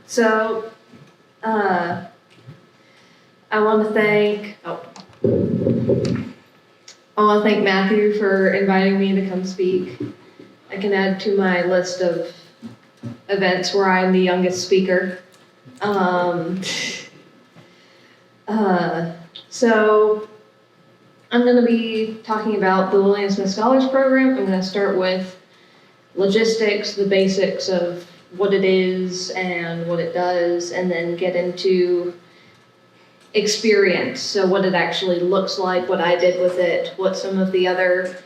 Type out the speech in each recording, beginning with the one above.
So, I want to thank Matthew for inviting me to come speak. I can add to my list of events where I'm the youngest speaker. So I'm going to be talking about the Lillian Smith Scholars Program. I'm going to start with logistics, the basics of what it is and what it does, and then get into experience, so what it actually looks like, what I did with it, what some of the other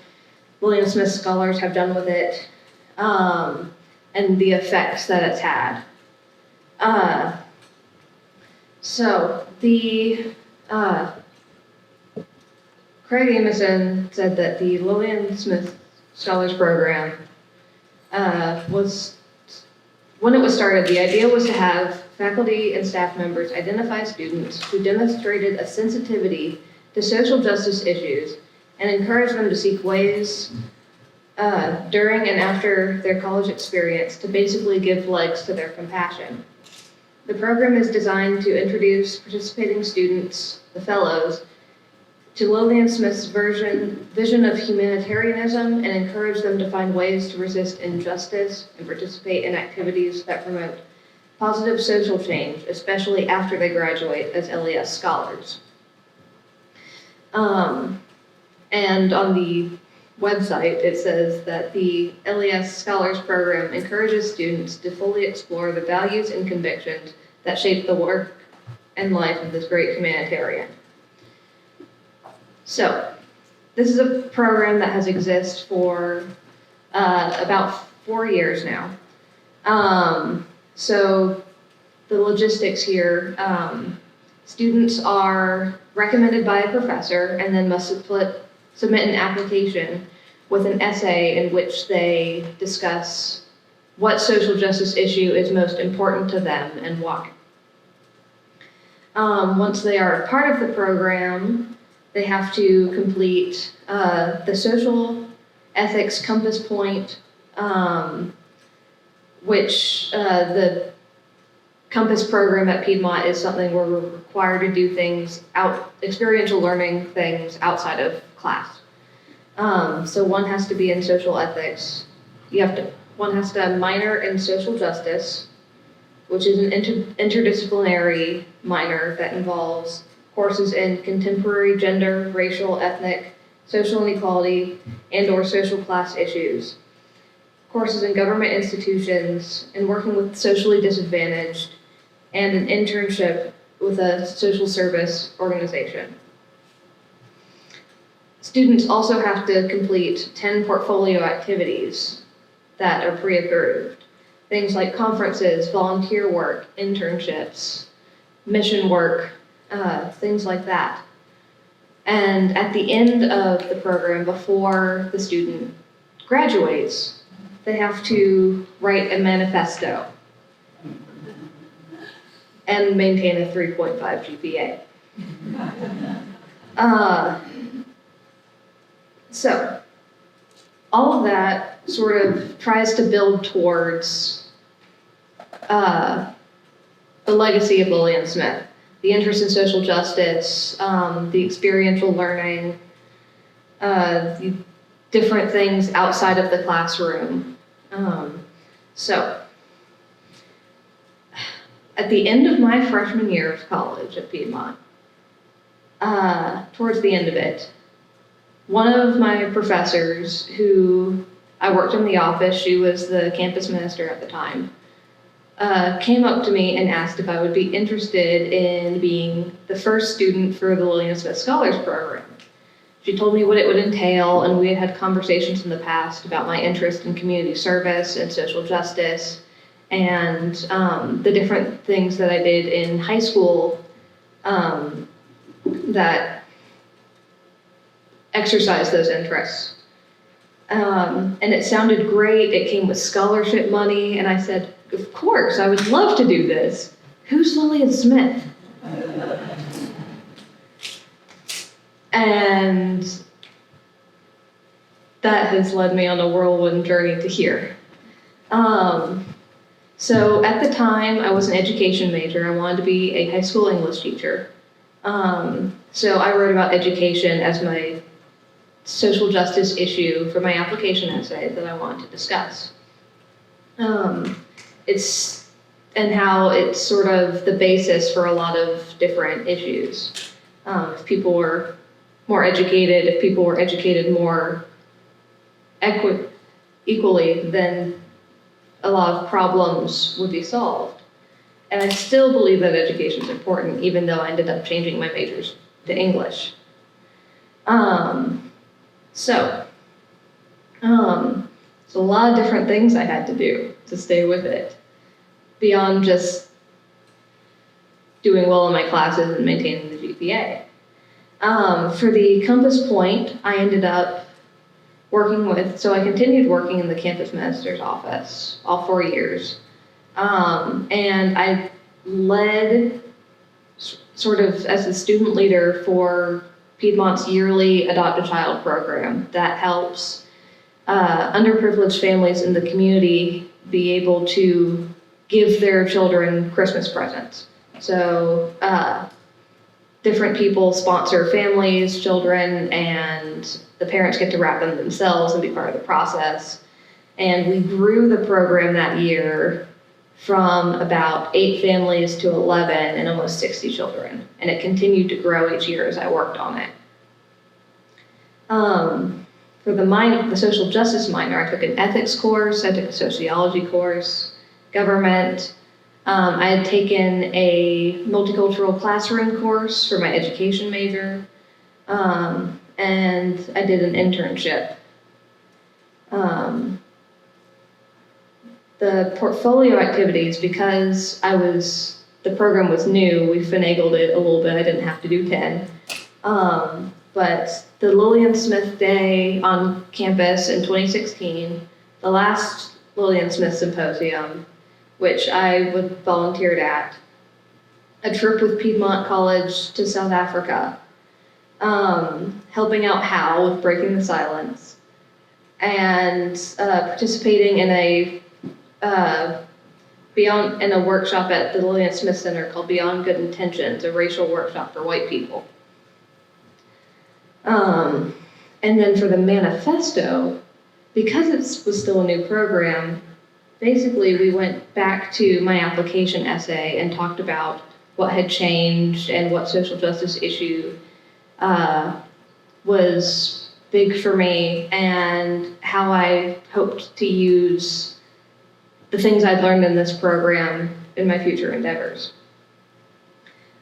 Lillian Smith scholars have done with it, and the effects that it's had. So the Craig Amison said that the Lillian Smith Scholars Program was, when it was started, the idea was to have faculty and staff members identify students who demonstrated a sensitivity to social justice issues and encourage them to seek ways during and after their college experience to basically give legs to their compassion. The program is designed to introduce participating students, the fellows, to Lillian Smith's vision of humanitarianism and encourage them to find ways to resist injustice and participate in activities that promote positive social change, especially after they graduate as Elias scholars. And on the website, it says that the Elias Scholars Program encourages students to fully explore the values and convictions that shape the work and life of this great humanitarian. So, this is a program that has existed for about 4 years now. So, the logistics here, students are recommended by a professor and then must submit an application with an essay in which they discuss what social justice issue is most important to them and why. Once they are a part of the program, they have to complete the social ethics compass point, which the compass program at Piedmont is something where we're required to do things experiential learning things outside of class. So one has to be in social ethics. One has to minor in social justice, which is an interdisciplinary minor that involves courses in contemporary gender, racial, ethnic, social inequality, and/or social class issues. Courses in government institutions and working with socially disadvantaged, and an internship with a social service organization. Students also have to complete 10 portfolio activities that are pre-approved. Things like conferences, volunteer work, internships, mission work, things like that. And at the end of the program, before the student graduates, they have to write a manifesto and maintain a 3.5 GPA. So, all of that sort of tries to build towards the legacy of Lillian Smith, the interest in social justice, the experiential learning, the different things outside of the classroom. So, at the end of my freshman year of college at Piedmont, towards the end of it, one of my professors, who I worked in the office, she was the campus minister at the time, came up to me and asked if I would be interested in being the first student for the Lillian Smith Scholars Program. She told me what it would entail, and we had had conversations in the past about my interest in community service and social justice, and the different things that I did in high school that exercise those interests. And it sounded great. It came with scholarship money, and I said, of course, I would love to do this. Who's Lillian Smith? And that has led me on a whirlwind journey to here. So at the time, I was an education major. I wanted to be a high school English teacher. So I wrote about education as my social justice issue for my application essay that I wanted to discuss. And how it's sort of the basis for a lot of different issues. If people were more educated, if people were educated more equally, then a lot of problems would be solved. And I still believe that education is important, even though I ended up changing my majors to English. So a lot of different things I had to do to stay with it, beyond just doing well in my classes and maintaining the GPA. For the Compass Point, I ended up so I continued working in the campus minister's office all 4 years. And I led sort of as a student leader for Piedmont's yearly Adopt a Child program that helps underprivileged families in the community be able to give their children Christmas presents. So different people sponsor families, children, and the parents get to wrap them themselves and be part of the process. And we grew the program that year from about 8 families to 11 and almost 60 children. And it continued to grow each year as I worked on it. For the social justice minor, I took an ethics course, I took a sociology course, government. I had taken a multicultural classroom course for my education major, and I did an internship. The portfolio activities, because the program was new, we finagled it a little bit. I didn't have to do 10. But the Lillian Smith Day on campus in 2016, the last Lillian Smith Symposium, which I volunteered at, a trip with Piedmont College to South Africa, helping out Hal with Breaking the Silence, and participating in a workshop at the Lillian Smith Center called Beyond Good Intentions, a racial workshop for white people. And then for the manifesto, because it was still a new program, basically we went back to my application essay and talked about what had changed and what social justice issue was big for me, and how I hoped to use the things I'd learned in this program in my future endeavors.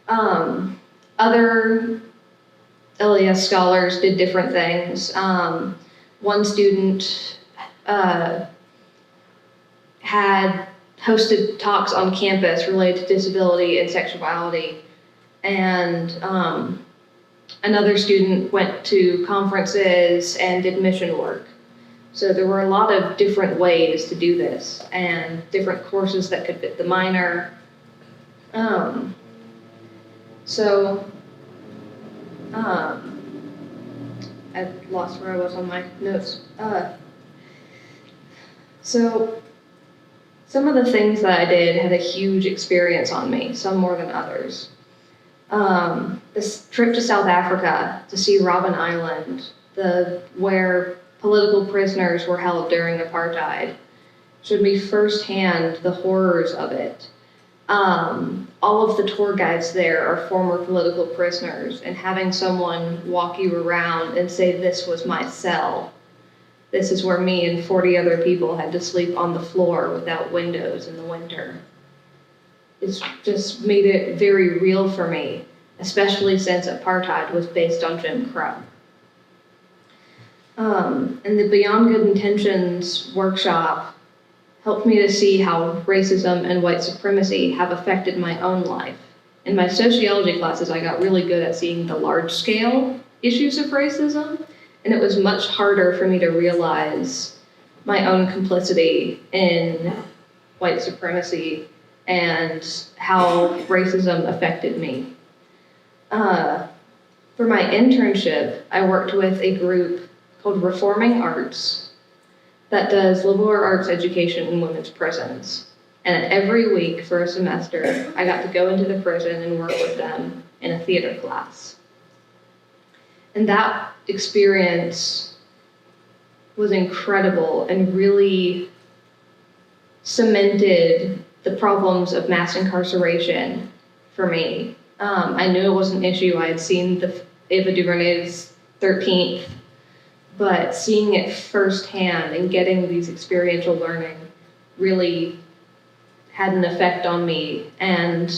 Other Elias scholars did different things. One student had hosted talks on campus related to disability and sexuality, and another student went to conferences and did mission work. So there were a lot of different ways to do this, and different courses that could fit the minor. I lost where I was on my notes. So some of the things that I did had a huge experience on me, some more than others. This trip to South Africa to see Robben Island, where political prisoners were held during apartheid, showed me firsthand the horrors of it. All of the tour guides there are former political prisoners, and having someone walk you around and say, "This was my cell. This is where me and 40 other people had to sleep on the floor without windows in the winter." It's just made it very real for me, especially since apartheid was based on Jim Crow. And the Beyond Good Intentions workshop helped me to see how racism and white supremacy have affected my own life. In my sociology classes, I got really good at seeing the large-scale issues of racism, and it was much harder for me to realize my own complicity in white supremacy and how racism affected me. For my internship, I worked with a group called Reforming Arts that does liberal arts education in women's prisons. And every week for a semester, I got to go into the prison and work with them in a theater class. And that experience was incredible and really cemented the problems of mass incarceration for me. I knew it was an issue. I had seen the Ava DuVernay's 13th, but seeing it firsthand and getting these experiential learning really had an effect on me. And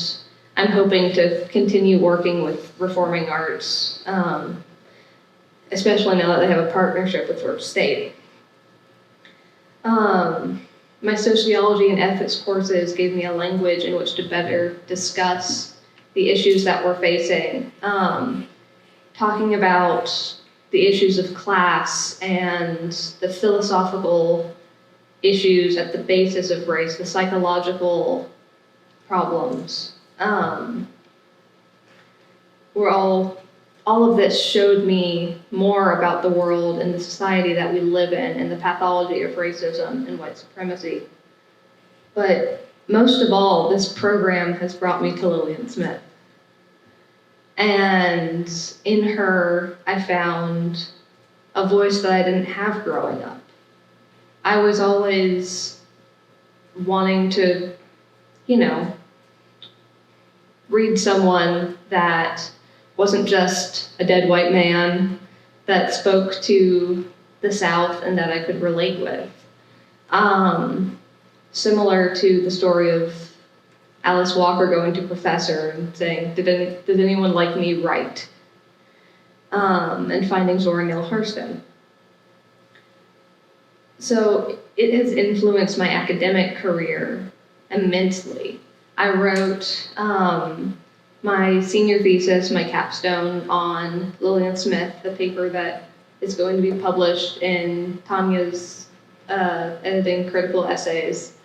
I'm hoping to continue working with Reforming Arts, especially now that they have a partnership with Georgia State. My sociology and ethics courses gave me a language in which to better discuss the issues that we're facing. Talking about the issues of class and the philosophical issues at the basis of race, the psychological problems. All of this showed me more about the world and the society that we live in and the pathology of racism and white supremacy. But most of all, this program has brought me to Lillian Smith. And in her, I found a voice that I didn't have growing up. I was always wanting to, read someone that wasn't just a dead white man, that spoke to the South and that I could relate with. Similar to the story of Alice Walker going to Professor and saying, did anyone like me right? And finding Zora Neale Hurston. So it has influenced my academic career immensely. I wrote my senior thesis, my capstone, on Lillian Smith, the paper that is going to be published in Tanya's editing critical essays.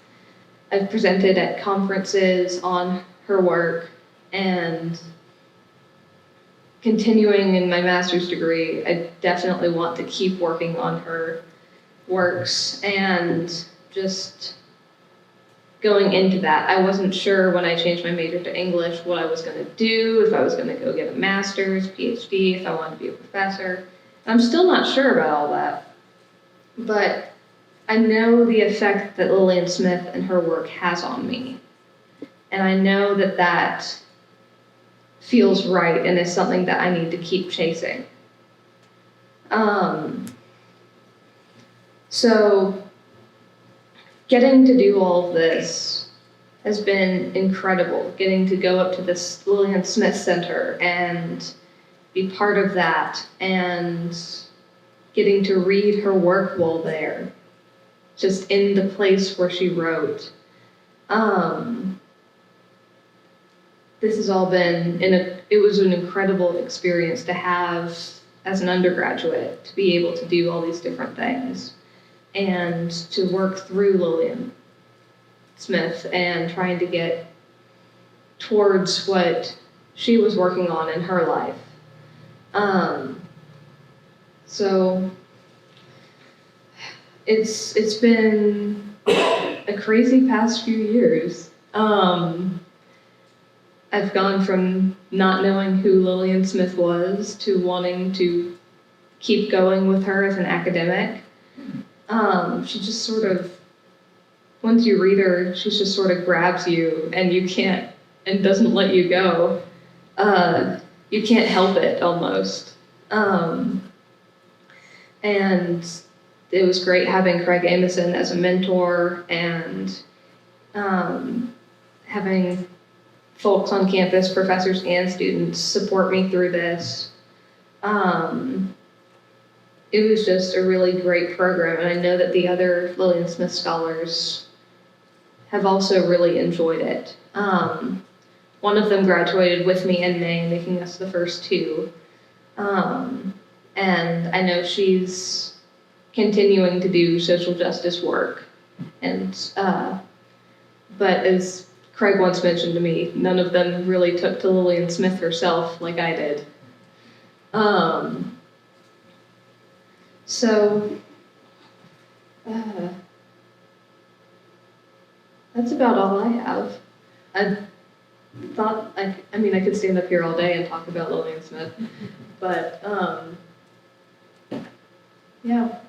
I've presented at conferences on her work, and continuing in my master's degree, I definitely want to keep working on her works. And just going into that, I wasn't sure when I changed my major to English what I was going to do, if I was going to go get a master's, PhD, if I wanted to be a professor. I'm still not sure about all that, but I know the effect that Lillian Smith and her work has on me. And I know that that feels right and is something that I need to keep chasing. So getting to do all of this has been incredible. Getting to go up to this Lillian Smith Center and be part of that, and getting to read her work while there, just in the place where she wrote. This has all been, it was an incredible experience to have as an undergraduate, to be able to do all these different things and to work through Lillian Smith and trying to get towards what she was working on in her life. So it's been a crazy past few years. I've gone from not knowing who Lillian Smith was to wanting to keep going with her as an academic. She just sort of, once you read her, she just sort of grabs you and you can't, and doesn't let you go. You can't help it almost. And it was great having Craig Amison as a mentor and having folks on campus, professors and students, support me through this. It was just a really great program, and I know that the other Lillian Smith scholars have also really enjoyed it. One of them graduated with me in May, making us the first two. And I know she's continuing to do social justice work. And but as Craig once mentioned to me, none of them really took to Lillian Smith herself like I did. So That's about all I have. I thought, I mean, I could stand up here all day and talk about Lillian Smith, but, yeah.